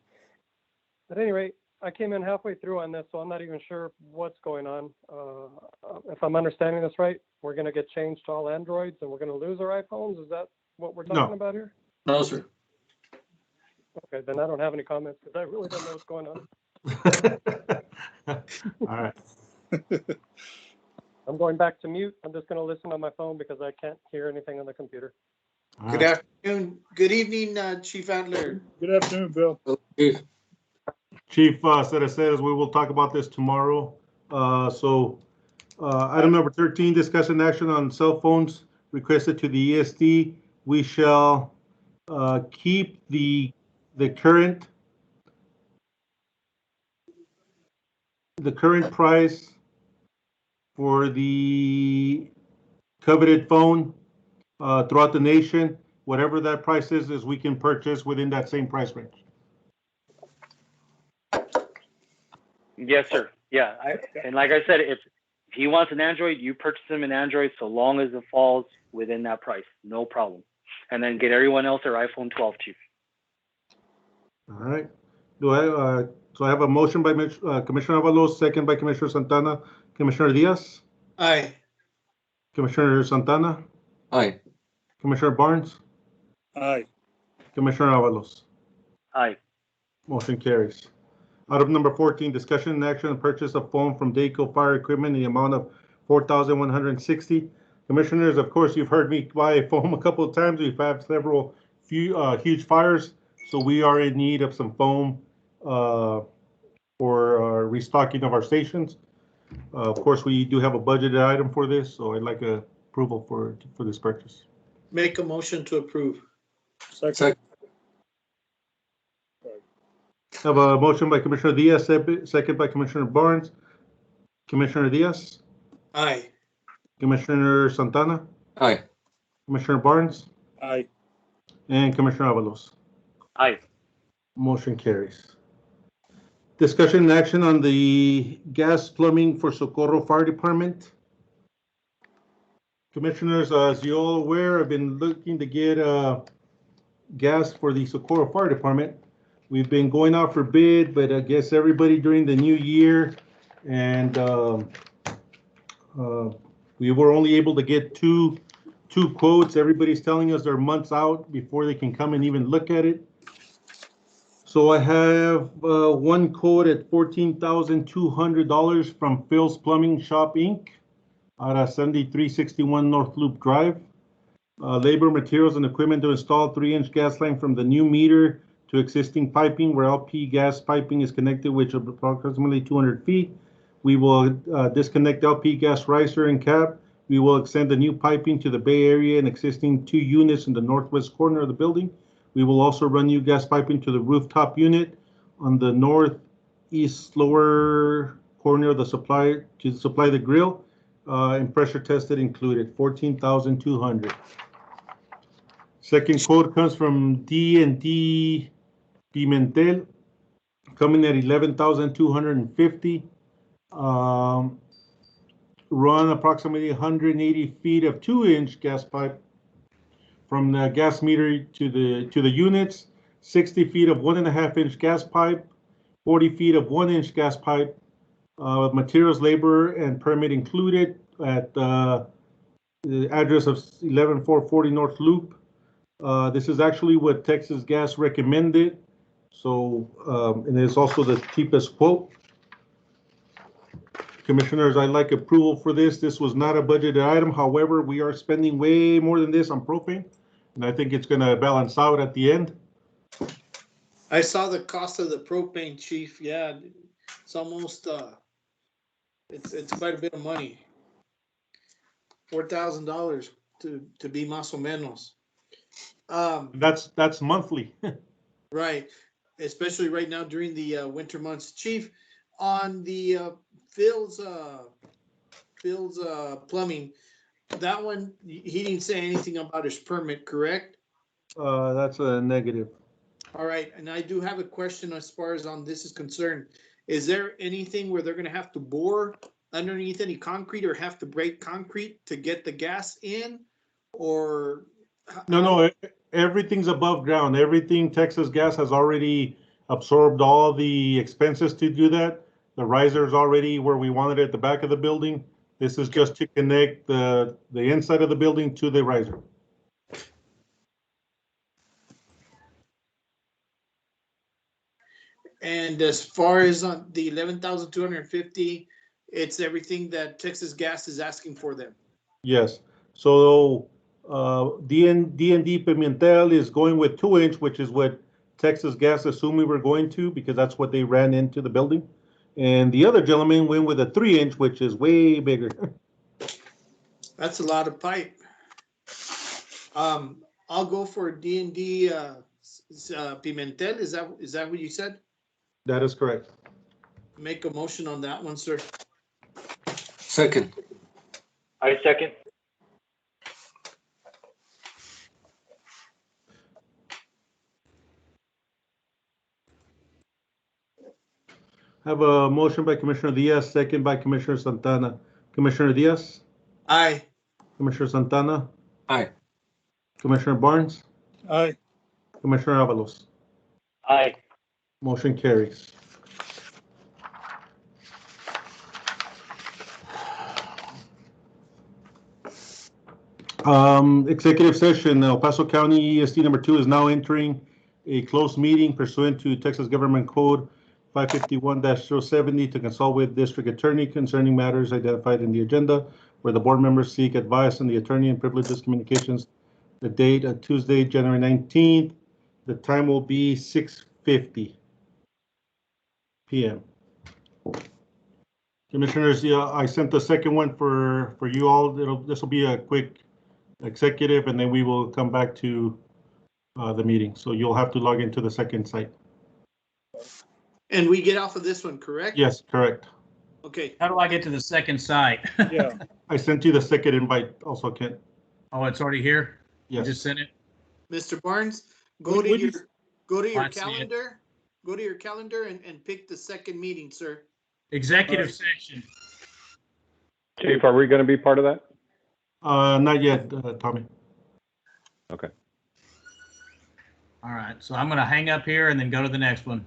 At any rate, I came in halfway through on this, so I'm not even sure what's going on. If I'm understanding this right, we're going to get changed to all Androids and we're going to lose our iPhones. Is that what we're talking about here? No, sir. Okay, then I don't have any comments because I really don't know what's going on. All right. I'm going back to mute. I'm just going to listen on my phone because I can't hear anything on the computer. All Good right. afternoon. Good evening, Chief Adler. Good afternoon, Bill. Chief. Chief says we will talk about this tomorrow. Item number 13, discussion action on cell phones requested to the ESD. We shall keep the current price for the coveted phone throughout the nation. Whatever that price is we can purchase within that same price range. Yes, sir. Yeah. And like I said, if he wants an Android, you purchase him an Android so long as it falls within that price. No problem. And then get everyone else their iPhone 12, Chief. All right. So I have a motion by Commissioner Avalos, second by Commissioner Santana. Commissioner Diaz? Aye. Commissioner Santana? Aye. Commissioner Barnes? Aye. Commissioner Avalos? Aye. Motion carries. Item number 14, discussion and action on purchase of phone from Dayco Fire Equipment in the amount of $4,160. Commissioners, of course, you've heard me buy a foam a couple of times. We've had several huge fires, so we are in need of some foam for restocking of our stations. Of course, we do have a budgeted item for this, so I'd like approval for this purchase. Make a motion to approve. Second. I have a motion by Commissioner Diaz, second by Commissioner Barnes. Commissioner Diaz? Aye. Commissioner Santana, Aye. Commissioner Barnes, Aye. and Commissioner Avalos. Aye. Motion carries. Discussion and action on the gas plumbing for Socorro Fire Department. Commissioners, as you're all aware, I've been looking to get gas for the Socorro Fire Department. We've been going out for bid, but I guess everybody during the new year, and we were only able to get two quotes. Everybody's telling us they're months out before they can come and even look at it. So I have one quote at $14,200 from Phil's Plumbing Shop, Inc. out of 7361 North Loop Drive. Labor, materials, and equipment to install 3-inch gas line from the new meter to existing piping where LP gas piping is connected, which is approximately 200 feet. We will disconnect LP gas riser and cap. We will extend the new piping to the bay area and existing 2 units in the northwest corner of the building. We will also run new gas piping to the rooftop unit on the northeast lower corner of the supply to supply the grill, and pressure tested included, $14,200. Second quote comes from D&D Pimentel, coming at $11,250. Run approximately 180 feet of 2-inch gas pipe from the gas meter to the units, 60 feet of 1.5-inch gas pipe, 40 feet of 1-inch gas pipe, materials, labor, and permit included at the address of 11440 North Loop. This is actually what Texas Gas recommended. So, and it's also the cheapest quote. Commissioners, I'd like approval for this. This was not a budgeted item. However, we are spending way more than this on propane, and I think it's going to balance out at the end. I saw the cost of the propane, chief. Yeah, it's almost it's quite a bit of money. $4,000 to be más o menos. That's monthly. Right, especially right now during the winter months. Chief, on the Phil's plumbing, that one, he didn't say anything about his permit, correct? That's a negative. All right, and I do have a question as far as on this is concerned. Is there anything where they're gonna have to bore underneath any concrete or have to break concrete to get the gas in? Or No, everything's above ground. Everything Texas Gas has already absorbed all the expenses to do that. The riser's already where we wanted it at the back of the building. This is just to connect the inside of the building to the riser. And as far as on the 11,250, it's everything that Texas Gas is asking for them. Yes. So D&D Pimentel is going with 2-inch, which is what Texas Gas assumed we were going to, because that's what they ran into the building. And the other gentleman went with a 3-inch, which is way bigger. That's a lot of pipe. I'll go for D&D Pimentel. Is that what you said? That is correct. Make a motion on that one, sir. Second. I second. Have a motion by Commissioner Diaz, second by Commissioner Santana. Commissioner Diaz? Aye. Commissioner Santana? Aye. Commissioner Barnes? Aye. Commissioner Avalos? Aye. Motion carries. Executive session, El Paso County ESD number 2 is now entering a closed meeting pursuant to Texas Government Code 551-070 to consult with district attorney concerning matters identified in the agenda, where the board members seek advice on the attorney and privileges communications. The date of Tuesday, January 19th. The time will be 6:50 p.m. Commissioners, I sent the second one for you all. This will be a quick executive, and then we will come back to the meeting. So you'll have to log into the second site. And we get off of this one, correct? Yes, correct. Okay, How do I get to the second site? Yeah, I sent you the second invite also, Ken. Oh, it's already here? You Yes. just sent it? Mr. Barnes, Would you- go to your I see it. calendar, and pick the second meeting, sir. Executive session. Chief, are we going to be part of that? Not yet, Tommy. Okay. All right, so I'm gonna hang up here and then go to the next one.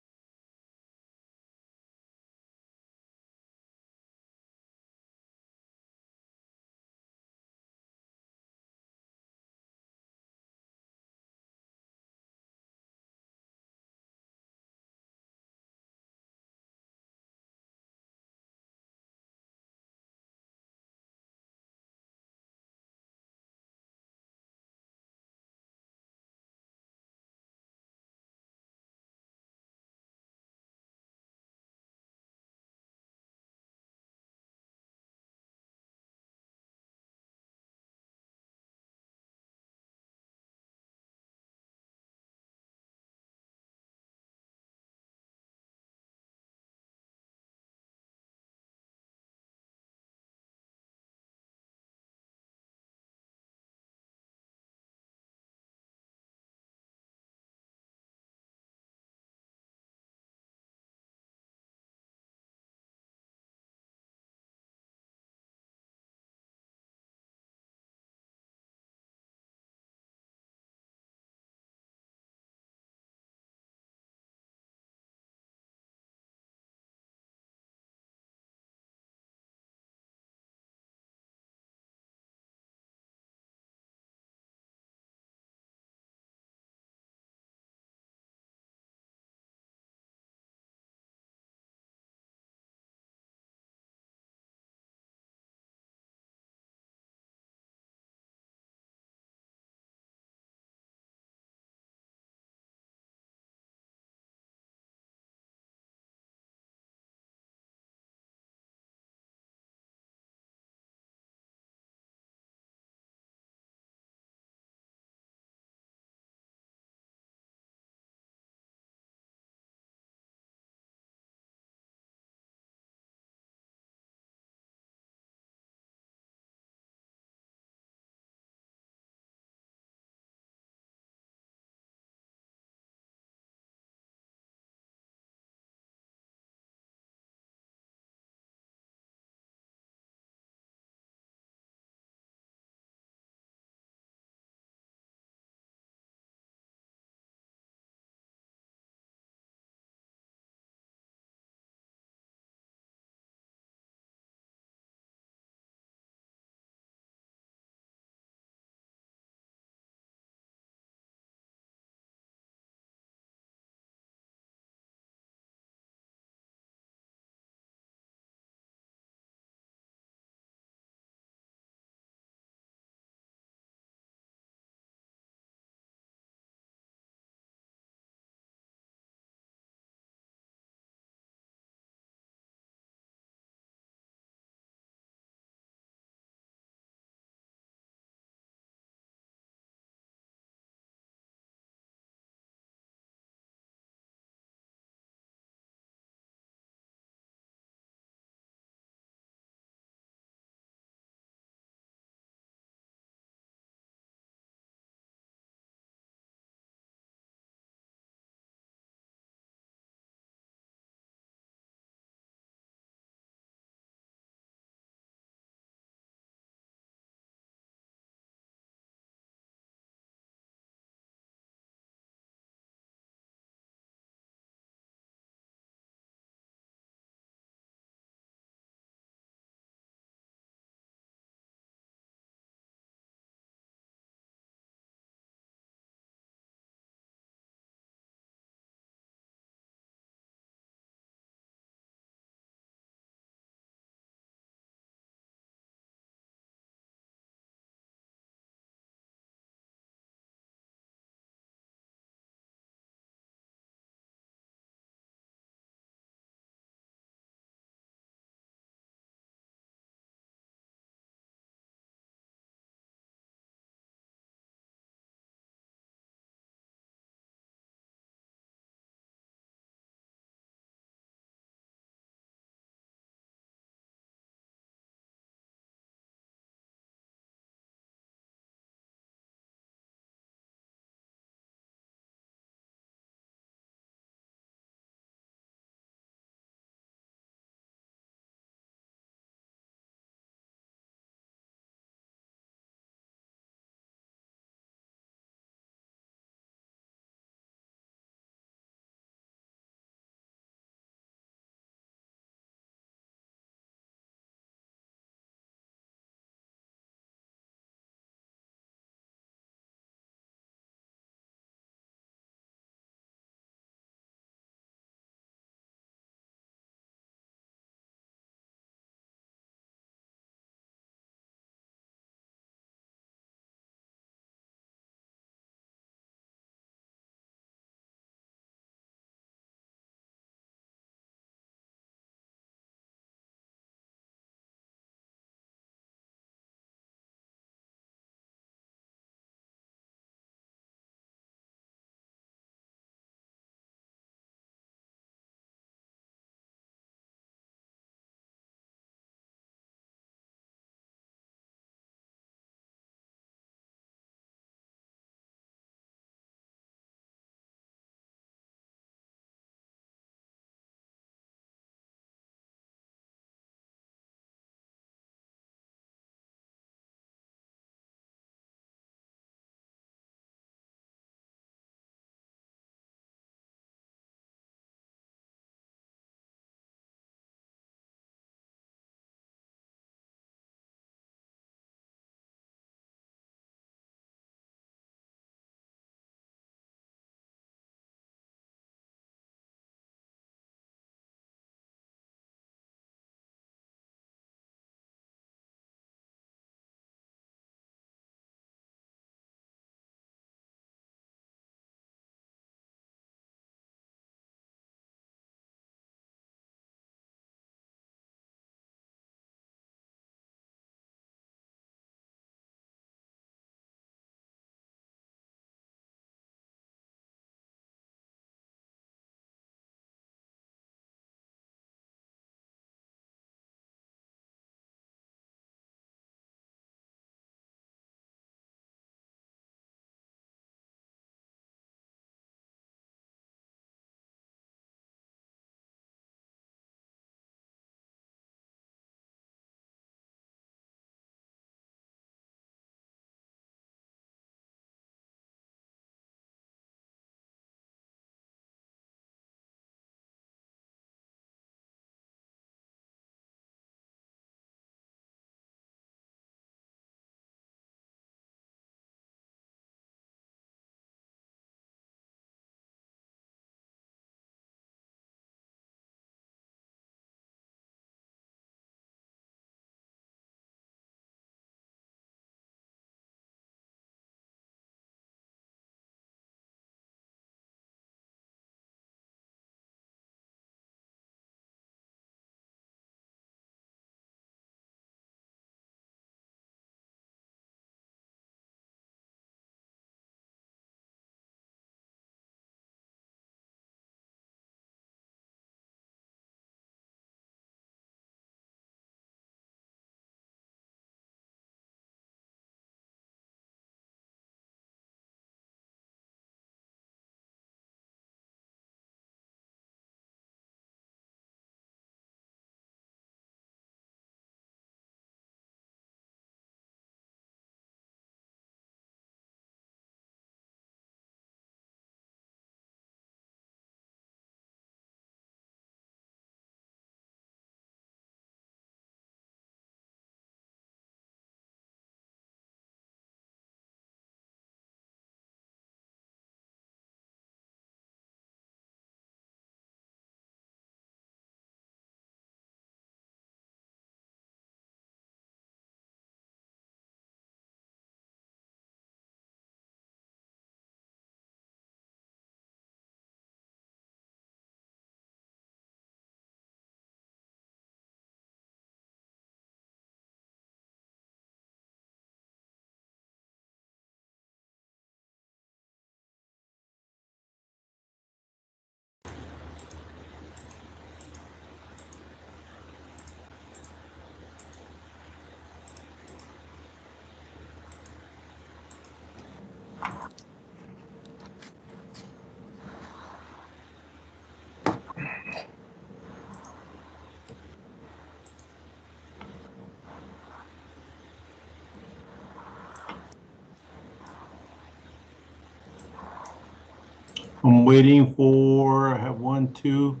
I'm waiting for, I have 1, 2,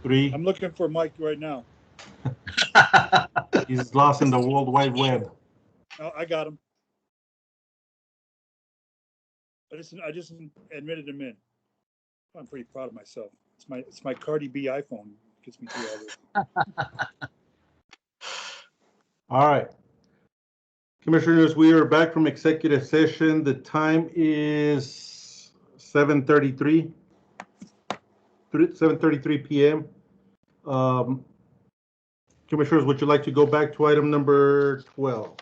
3. I'm looking for Mike right now. He's lost in the World Wide Web. Oh, I got him. I just admitted him in. I'm pretty proud of myself. It's my Cardi B iPhone gets me through all this. All right. Commissioners, we are back from executive session. The time is 7:33 p.m. Commissioners, would you like to go back to item number 12?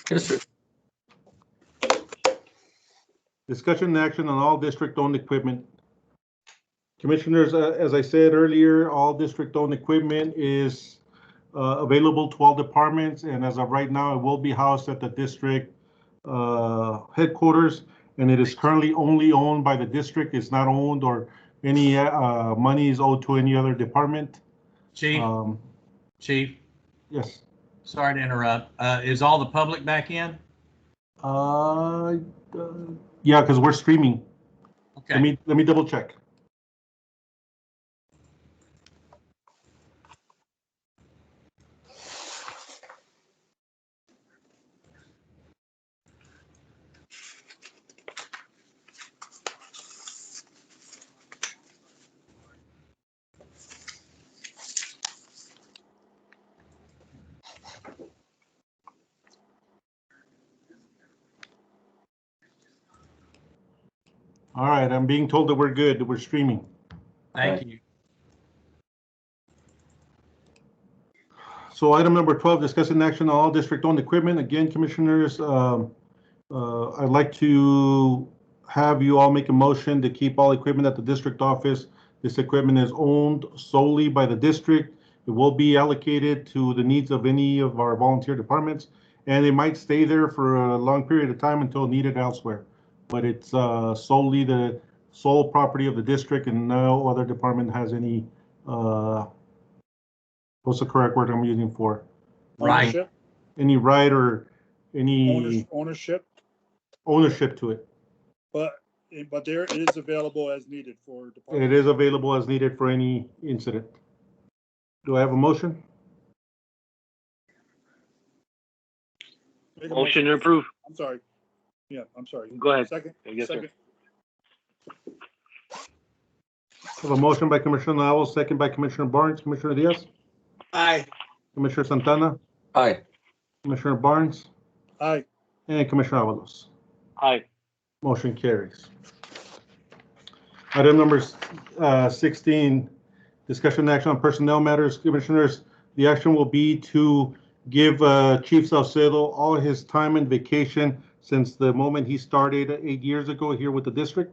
Yes, sir. Discussion and action on all district-owned equipment. Commissioners, as I said earlier, all district-owned equipment is available to all departments, and as of right now, it will be housed at the district headquarters, and it is currently only owned by the district. It's not owned or any money is owed to any other department. Chief, Chief, Yes. sorry to interrupt. Is all the public back in? Yeah, because we're streaming. Okay. Let me double check. All right, I'm being told that we're good, that we're streaming. Thank you. So item number 12, discussing action on all district-owned equipment. Again, Commissioners, I'd like to have you all make a motion to keep all equipment at the district office. This equipment is owned solely by the district. It will be allocated to the needs of any of our volunteer departments, and it might stay there for a long period of time until needed elsewhere. But it's solely the sole property of the district, and no other department has any, what's the correct word I'm using for? Right. Ownership? Any right or any Ownership, ownership to it. but there it is available as needed for It department. is available as needed for any incident. Do I have a motion? Make a Motion to approve. I'm sorry. Yeah, I'm sorry. Go ahead. Second. Yes, sir. Second. I have a motion by Commissioner Navas, second by Commissioner Barnes. Commissioner Diaz? Aye. Commissioner Santana? Aye. Commissioner Barnes? Aye. And Commissioner Avalos. Aye. Motion carries. Item number 16, discussion and action on personnel matters. Commissioners, the action will be to give Chief Salcedo all his time and vacation since the moment he started 8 years ago here with the district.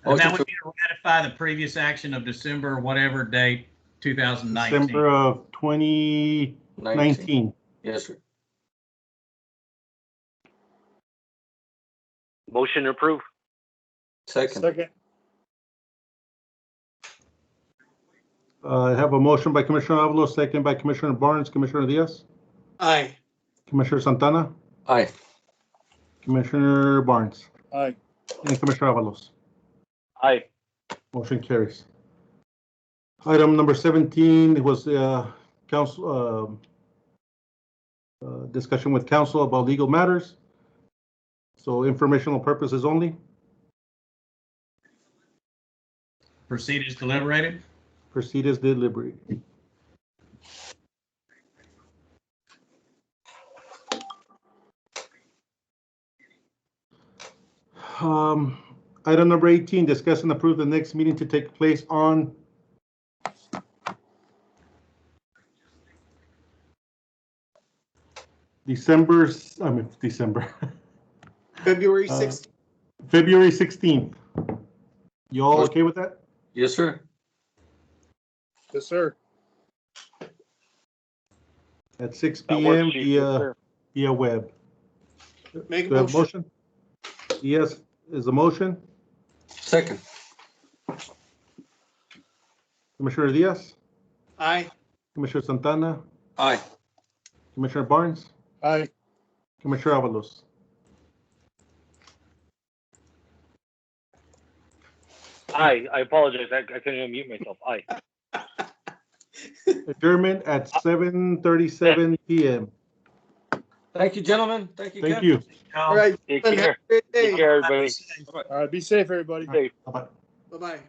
And that would be to ratify the previous action of December, whatever date, 2019. December of 2019. Yes, sir. Motion to approve. Second. Second. I have a motion by Commissioner Avalos, second by Commissioner Barnes. Commissioner Diaz? Aye. Commissioner Santana? Aye. Commissioner Barnes? Aye. And Commissioner Avalos. Aye. Motion carries. Item number 17 was council discussion with council about legal matters. So informational purposes only. Proceed as deliberated. Proceed as deliberated. Item number 18, discuss and approve the next meeting to take place on February 6th. February 16th. You all okay with that? Yes, sir. Yes, sir. At 6 That works, p.m. Chief. Yes, sir. via web. Make a Do I have a motion. motion? Yes, is a motion. Second. Commissioner Diaz? Aye. Commissioner Santana? Aye. Commissioner Barnes? Aye. Commissioner Avalos. Aye, I apologize. I couldn't unmute myself. Aye. Adjournment at 7:37 PM. Thank you, gentlemen. Thank you, Thank Ken. you. All right. Take Have a care. great Take day. care, everybody. All right, be safe, everybody. Safe. Bye-bye. Bye-bye.